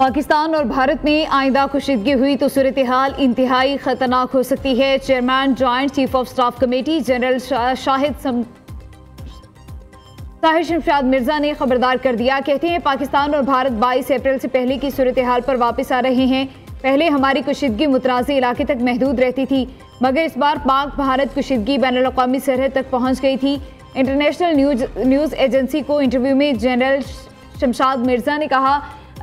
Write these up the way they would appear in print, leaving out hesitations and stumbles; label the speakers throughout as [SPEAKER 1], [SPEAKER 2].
[SPEAKER 1] पाकिस्तान और भारत में आइंदा कुशीदगी हुई तो सूरत हाल इंतहाई खतरनाक हो सकती है। Chairman joint chief of staff committee general Shahid Shamshad Mirza ने खबरदार कर दिया। कहते हैं पाकिस्तान और भारत 22 अप्रैल से पहले की सूरत हाल पर वापस आ रहे हैं। पहले हमारी कुशीदगी मुतराज़ी इलाके तक महदूद रहती थी, मगर इस बार पाक भारत कुशीदगी बैनुल अक़वामी सरहद तक पहुँच गई थी। इंटरनेशनल न्यूज़ एजेंसी को इंटरव्यू में जनरल शमशाद मिर्जा ने कहा,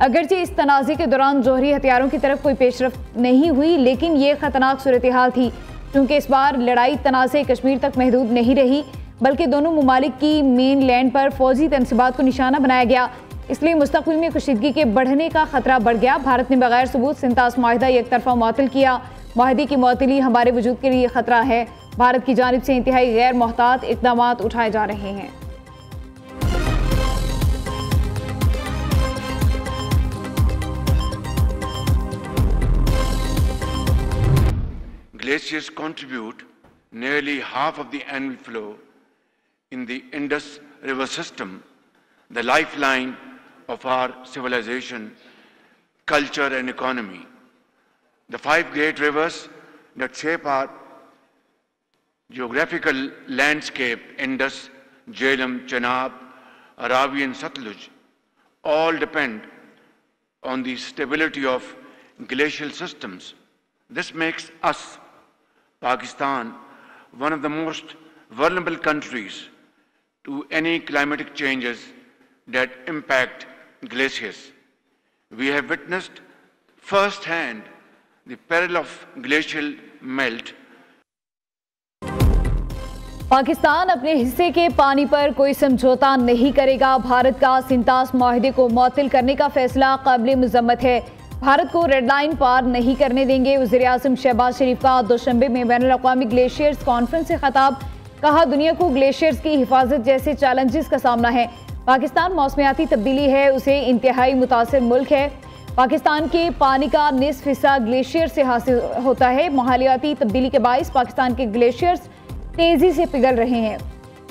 [SPEAKER 1] अगरचे इस तनाज़े के दौरान जौहरी हथियारों की तरफ कोई पेशरफ्त नहीं हुई, लेकिन ये खतरनाक सूरत हाल थी क्योंकि इस बार लड़ाई तनाज़े कश्मीर तक महदूद नहीं रही, बल्कि दोनों ममालिक की मेन लैंड पर फौजी तनसीबात को निशाना बनाया गया। इसलिए मुस्तक़बिल में कुशीदगी के बढ़ने का खतरा बढ़ गया। भारत ने बगैर सबूत सिंतास माहिदा एक तरफा मुअत्तल किया। माहिदे की मुअत्तली हमारे वजूद के लिए खतरा है। भारत की जानिब से इंतहाई गैर मोहतात इक़दाम उठाए जा रहे हैं।
[SPEAKER 2] Glaciers contribute nearly half of the annual flow in the Indus River system, the lifeline of our civilization, culture and economy. The 5 great rivers that shape our geographical landscape, Indus, Jhelum, Chenab, Aravi and Satluj, all depend on the stability of glacial systems. This makes us, Pakistan, one of the most vulnerable countries to any climatic changes that impact glaciers. We have witnessed firsthand the peril of glacial melt.
[SPEAKER 1] Pakistan अपने हिस्से के पानी पर कोई समझौता नहीं करेगा। भारत का सिंतास माहिदे को मुअत्तल करने का फैसला काबिल मज़म्मत है। भारत को रेड लाइन पार नहीं करने देंगे। वज़ीर-ए-आज़म शहबाज शरीफ का दोशंबे में बैनुल अक़वामी ग्लेशियर्स कॉन्फ्रेंस से खिताब। कहा, दुनिया को ग्लेशियर्स की हिफाजत जैसे चैलेंजेस का सामना है। पाकिस्तान मौसमियाती तब्दीली है, उसे इंतहाई मुतासिर मुल्क है। पाकिस्तान के पानी का निसफ हिस्सा ग्लेशियर से हासिल होता है। माहौलियाती तब्दीली के बाइस पाकिस्तान के ग्लेशियर्स तेजी से पिघल रहे हैं।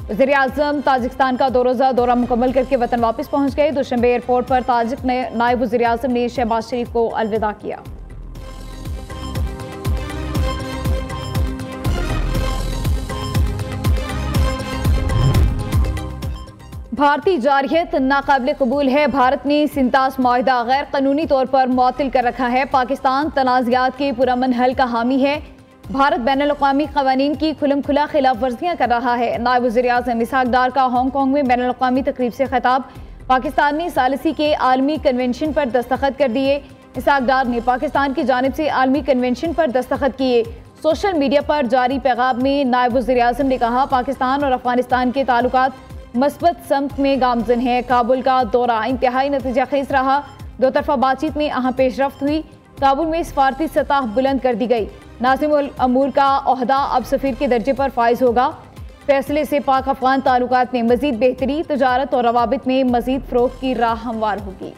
[SPEAKER 1] वज़ीर-ए-आज़म ताजिकिस्तान का 2 रोज़ा दौरा मुकम्मल करके वतन वापस पहुंच गए। दोशंबे एयरपोर्ट पर ताजिक नायब वज़ीर-ए-आज़म ने शहबाज शरीफ को अलविदा किया। भारतीय जारहियत नाकाबिल कबूल है। भारत ने सिंतास माहिदा गैर कानूनी तौर पर मुअत्तल कर रखा है। पाकिस्तान तनाज़ात के पुरअमन हल का हामी है। भारत बैनुल अक़वामी क़वानीन की खुलम खुला खिलाफ वर्जियाँ कर रहा है। नायब वज़ीर-ए-आज़म इसहाक़ डार का हांगकांग में बैनुल अक़वामी तक़रीब से खिताब। पाकिस्तान ने सालिसी के आलमी कन्वेंशन पर दस्तखत कर दिए। इसहाक़ डार ने पाकिस्तान की जानिब से आलमी कन्वेंशन पर दस्तखत किए। सोशल मीडिया पर जारी पैगाम में नायब वज़ीर-ए-आज़म ने कहा, पाकिस्तान और अफ़गानिस्तान के ताल्लुकात मस्बत समत में गामज़न है। काबुल का दौरा इंतहाई नतीजा खेज रहा। 2 तरफ़ा बातचीत में अहम पेशरफ्त हुई। काबुल में सफारती सतह बुलंद कर दी गई। नाज़िम उल अमूर का ओहदा अब सफ़ीर के दर्जे पर फाइज होगा। फैसले से पाक अफ़गान ताल्लुकात में मज़ीद बेहतरी, तजारत और रवाबित में मज़ीद फ़रोग़ की राह हमवार होगी।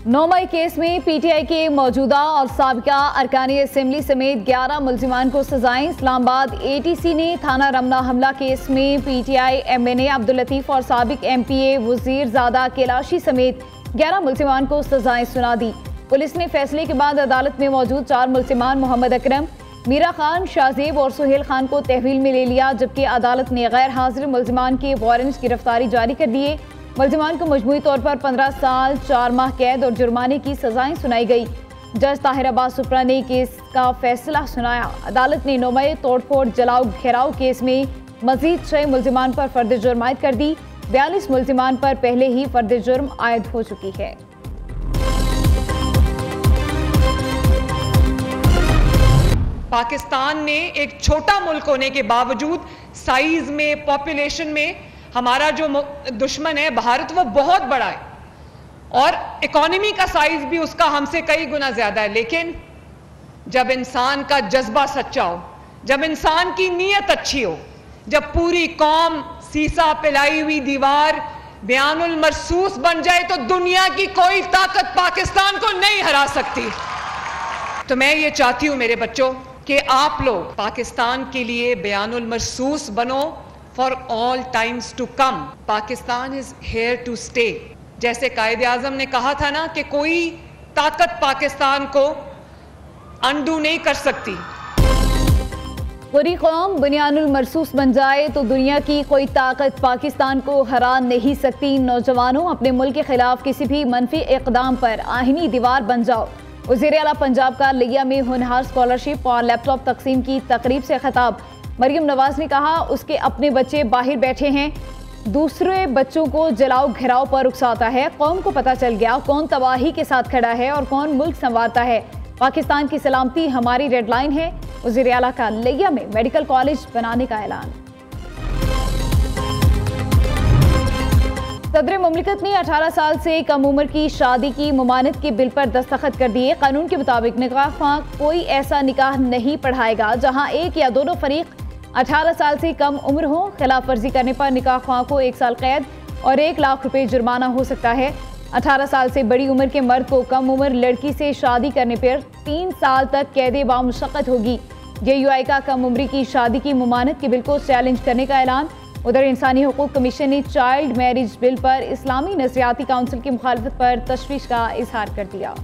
[SPEAKER 1] नौ मई केस में पीटीआई के मौजूदा और साबिका अरकानी असेंबली समेत 11 मुल्जिमान को सजाएं। इस्लामाबाद एटीसी ने थाना रमना हमला केस में पीटीआई एमएनए अब्दुल लतीफ़ और साबिक एमपीए वज़ीर ज़ादा कैलाशी समेत 11 मुल्जिमान को सजाएं सुना दी। पुलिस ने फैसले के बाद अदालत में मौजूद 4 मुल्जिमान मोहम्मद अकरम, मीरा खान, शाहजेब और सुहेल खान को तहवील में ले लिया, जबकि अदालत ने गैर हाजिर मुल्जिमान के वारंट गिरफ्तारी जारी कर दिए। मुल्जिमान को मजमूई तौर पर 15 साल 4 माह कैद और जुर्माने की सजाएं सुनाई गई। जज ताहिर अब्बास सुप्रा ने केस का फैसला सुनाया। अदालत ने 9 मई तोड़फोड़ जलाओ घेराव केस में मजीद 6 मुल्जिमान पर फर्द जुर्म आयद कर दी। 42 मुल्जिमान पर पहले ही फर्द जुर्म आयद हो चुकी है।
[SPEAKER 3] पाकिस्तान ने एक छोटा मुल्क होने के बावजूद साइज में, पॉपुलेशन में हमारा जो दुश्मन है भारत, वो बहुत बड़ा है और इकोनॉमी का साइज भी उसका हमसे कई गुना ज्यादा है। लेकिन जब इंसान का जज्बा सच्चा हो, जब इंसान की नीयत अच्छी हो, जब पूरी कौम सीसा पिलाई हुई दीवार बयानुल मरसूस बन जाए तो दुनिया की कोई ताकत पाकिस्तान को नहीं हरा सकती। तो मैं ये चाहती हूँ मेरे बच्चों कि आप लोग पाकिस्तान के लिए बयानुल मरसूस बनो for all times to come. Pakistan is here to stay. जैसे कायदे आजम ने कहा था ना कि कोई ताकत पाकिस्तान को अंडू नहीं कर सकती।
[SPEAKER 1] पूरी कौम बुनियानुल मरसूस बन जाए तो दुनिया की कोई ताकत पाकिस्तान को हरा नहीं सकती। नौजवानों, अपने मुल्क के खिलाफ किसी भी मनफी इक़दाम पर आहिनी दीवार बन जाओ। वज़ीर आला पंजाब का लिया में होनहार स्कॉलरशिप और लैपटॉप तकसीम की तकरीब से खिताब। मरियम नवाज ने कहा उसके अपने बच्चे बाहर बैठे हैं, दूसरे बच्चों को जलाओ घिराव पर उकसाता है। कौम को पता चल गया कौन तबाही के साथ खड़ा है और कौन मुल्क संवारता है। पाकिस्तान की सलामती हमारी रेड लाइन है। वज़ीर आला का लिया में मेडिकल कॉलेज बनाने का ऐलान। सदर मुमलिकत ने 18 साल से कम उम्र की शादी की मुमानत के बिल पर दस्तखत कर दिए। कानून के मुताबिक निकाह ख्वाह कोई ऐसा निकाह नहीं पढ़ाएगा जहां एक या दोनों फरीक 18 साल से कम उम्र हो। खिलाफ वर्जी करने पर निकाह ख्वाह को 1 साल कैद और 1 लाख रुपए जुर्माना हो सकता है। 18 साल से बड़ी उम्र के मर्द को कम उम्र लड़की से शादी करने पर 3 साल तक कैद बामुशक्कत होगी। JUI का कम उम्री की शादी की मुमानत के बिल को चैलेंज करने का ऐलान। उधर इंसानी हुकूक कमीशन ने चाइल्ड मैरिज बिल पर इस्लामी नजरियाती काउंसिल की मुखालफत पर तशवीश का इजहार कर दिया।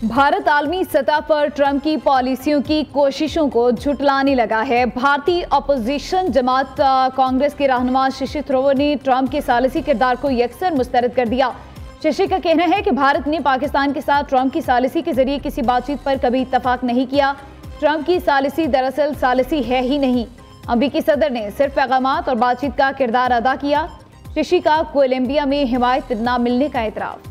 [SPEAKER 1] भारत आलमी सतह पर ट्रंप की पॉलिसियों की कोशिशों को झुटलाने लगा है। भारतीय अपोजिशन जमात कांग्रेस के रहनुमा शशि थरूर ने ट्रंप के सालिसी किरदार को यकसर मुस्तरद कर दिया। शशि का कहना है कि भारत ने पाकिस्तान के साथ ट्रंप की सालिसी के जरिए किसी बातचीत पर कभी इत्तफाक नहीं किया। ट्रंप की सालिसी दरअसल सालिसी है ही नहीं। अमरीकी सदर ने सिर्फ पैगामात और बातचीत का किरदार अदा किया। शशि का कोलंबिया में हिमायत न मिलने का एतराफ़।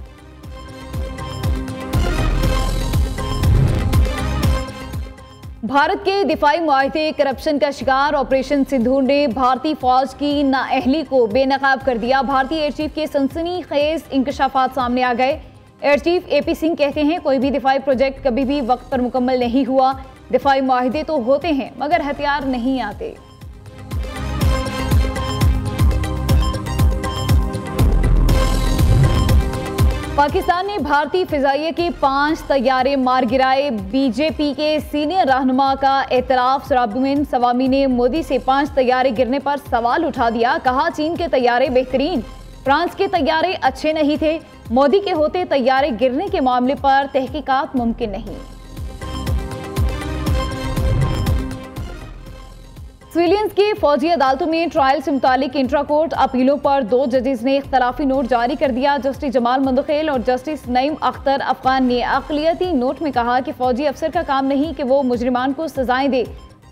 [SPEAKER 1] भारत के दिफाई मुआहदे करप्शन का शिकार ऑपरेशन सिंदूर ने भारतीय फौज की नाअहली को बेनकाब कर दिया। भारतीय एयर चीफ के सनसनीखेज इंकशाफात सामने आ गए। एयर चीफ AP सिंह कहते हैं कोई भी दिफाई प्रोजेक्ट कभी भी वक्त पर मुकम्मल नहीं हुआ। दिफाई मुआहदे तो होते हैं मगर हथियार नहीं आते। पाकिस्तान ने भारतीय फिजाइया के 5 तैयारे मार गिराए। बीजेपी के सीनियर रहनुमा का एतराफ। सराबिन सवामी ने मोदी से 5 तैयारे गिरने पर सवाल उठा दिया। कहा चीन के तैयारे बेहतरीन, फ्रांस के तैयारे अच्छे नहीं थे। मोदी के होते तैयारे गिरने के मामले पर तहकीकात मुमकिन नहीं। सिविलियंस की फौजी अदालतों में ट्रायल से मुतालिक इंट्रा कोर्ट अपीलों पर 2 जजेस ने इख्तलाफी नोट जारी कर दिया। जस्टिस जमाल मंदखेल और जस्टिस नईम अख्तर अफगान ने अक़लियती नोट में कहा कि फौजी अफसर का काम नहीं कि वो मुजरिमान को सजाएं दे।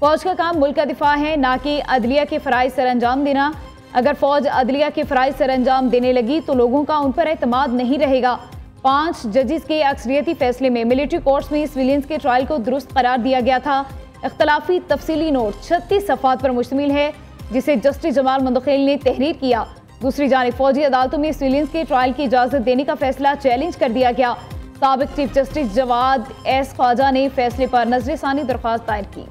[SPEAKER 1] फौज का काम मुल्क का दिफा है, ना कि अदलिया के फ़राइज़ सर अंजाम देना। अगर फौज अदलिया के फ़राइज़ सर अंजाम देने लगी तो लोगों का उन पर एतमाद नहीं रहेगा। 5 जजेस के अक्सरियती फैसले में मिलिट्री कोर्ट्स में सिविलियंस के ट्रायल को दुरुस्त करार दिया गया था। इख्तलाफी तफसीली नोट 36 सफ़ात पर मुश्तमिल है जिसे जस्टिस जमाल मंदखेल ने तहरीर किया। दूसरी जानिब फौजी अदालतों में सिविलियंस के ट्रायल की इजाज़त देने का फैसला चैलेंज कर दिया गया। साबिक chief justice Jawad S Khawaja ने फैसले पर नजरसानी दरख्वास्त दायर की।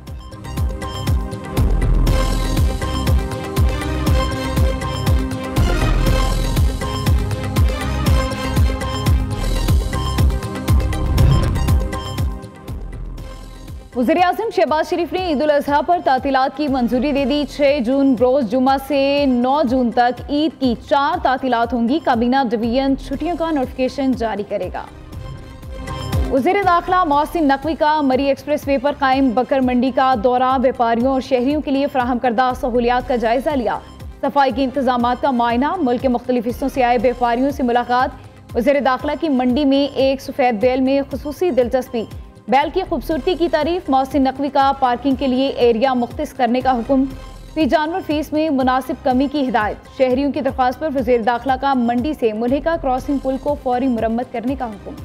[SPEAKER 1] वज़ीर आज़म शहबाज शरीफ ने ईद उल अज़हा पर तातीलात की मंजूरी दे दी। 6 जून रोज़ जुमा से 9 जून तक ईद की 4 तातीलात होंगी। काबीना डिवीजन छुट्टियों का नोटिफिकेशन जारी करेगा। वज़ीर दाखिला मोहसिन नकवी का मरी एक्सप्रेस वे पर कायम बकर मंडी का दौरा। व्यापारियों और शहरियों के लिए फराहम करदा सहूलियात का जायजा लिया। सफाई के इंतजामात का मुआयना। मुल्क के मुख्तलिफ हिस्सों से आए व्यापारियों से मुलाकात। वज़ीर दाखिला की मंडी में एक सफ़ेद बैल में खुसूसी दिलचस्पी। बैल की खूबसूरती की तारीफ। मोहसिन नकवी का पार्किंग के लिए एरिया मुख्तस करने का हुक्म। फी जानवर फीस में मुनासिब कमी की हिदायत। शहरियों की दरख्वास्त पर वज़ीर दाखिला का मंडी से मुल्हिका क्रॉसिंग पुल को फौरी मुरम्मत करने का हुक्म।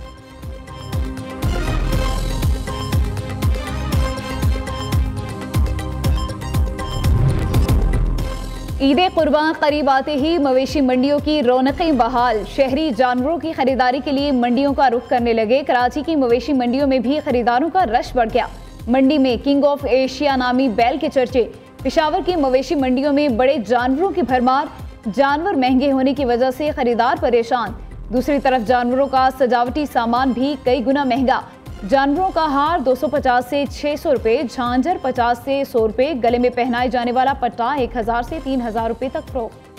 [SPEAKER 1] ईद कुर्बान करीब आते ही मवेशी मंडियों की रौनकें बहाल। शहरी जानवरों की खरीदारी के लिए मंडियों का रुख करने लगे। कराची की मवेशी मंडियों में भी खरीदारों का रश बढ़ गया। मंडी में किंग ऑफ एशिया नामी बैल के चर्चे। पेशावर की मवेशी मंडियों में बड़े जानवरों की भरमार। जानवर महंगे होने की वजह से खरीदार परेशान। दूसरी तरफ जानवरों का सजावटी सामान भी कई गुना महंगा। जानवरों का हार 250 से 600 रुपए, झांझर 50 से 100 रुपए, गले में पहनाए जाने वाला पट्टा 1000 से 3000 रुपए तक फरोख्त।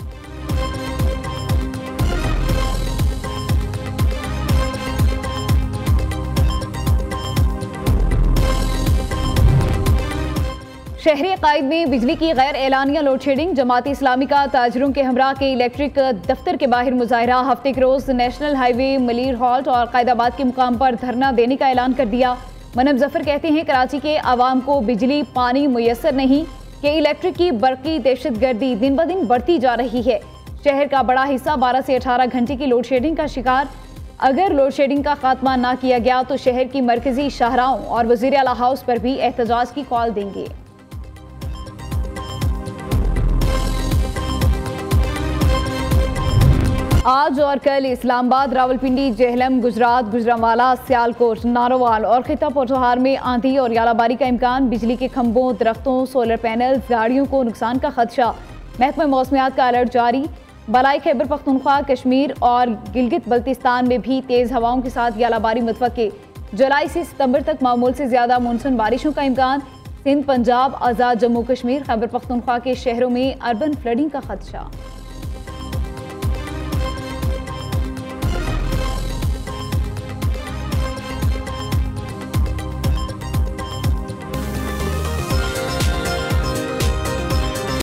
[SPEAKER 1] शहरी अकायद में बिजली की गैर एलानिया लोड शेडिंग। जमात इस्लामी का ताजरों के हमरा के इलेक्ट्रिक दफ्तर के बाहर मुजाहरा। हफ्ते के रोज नेशनल हाईवे, मलीर हॉल्ट और कायदाबाद के मुकाम पर धरना देने का ऐलान कर दिया। मनब जफर कहते हैं कराची के आवाम को बिजली पानी मुयसर नहीं कि इलेक्ट्रिक की बरकी दहशतगर्दी दिन ब दिन बढ़ती जा रही है। शहर का बड़ा हिस्सा 12 से 18 घंटे की लोड शेडिंग का शिकार। अगर लोड शेडिंग का खात्मा ना किया गया तो शहर की मरकजी शाहराहों और वजीर आला हाउस पर भी एहतजाज की कॉल देंगे। आज और कल इस्लामाबाद, रावलपिंडी, जेहलम, गुजरात, गुजरांवाला, सियालकोट, नारोवाल और खिता पोठोहार में आंधी और यालाबारी का इम्कान। बिजली के खंभों, दरख्तों, सोलर पैनल्स, गाड़ियों को नुकसान का खदशा। महकमा मौसमियात का अलर्ट जारी। बलाई खैबर पख्तूनख्वा, कश्मीर और गिलगित बल्तिस्तान में भी तेज हवाओं के साथ यालाबारी मुतवक्के। जुलाई से सितंबर तक मामूल से ज्यादा मानसून बारिशों का इम्कान। सिंध, पंजाब, आज़ाद जम्मू कश्मीर, खैबर पख्तूनख्वा के शहरों में अर्बन फ्लडिंग का खदशा।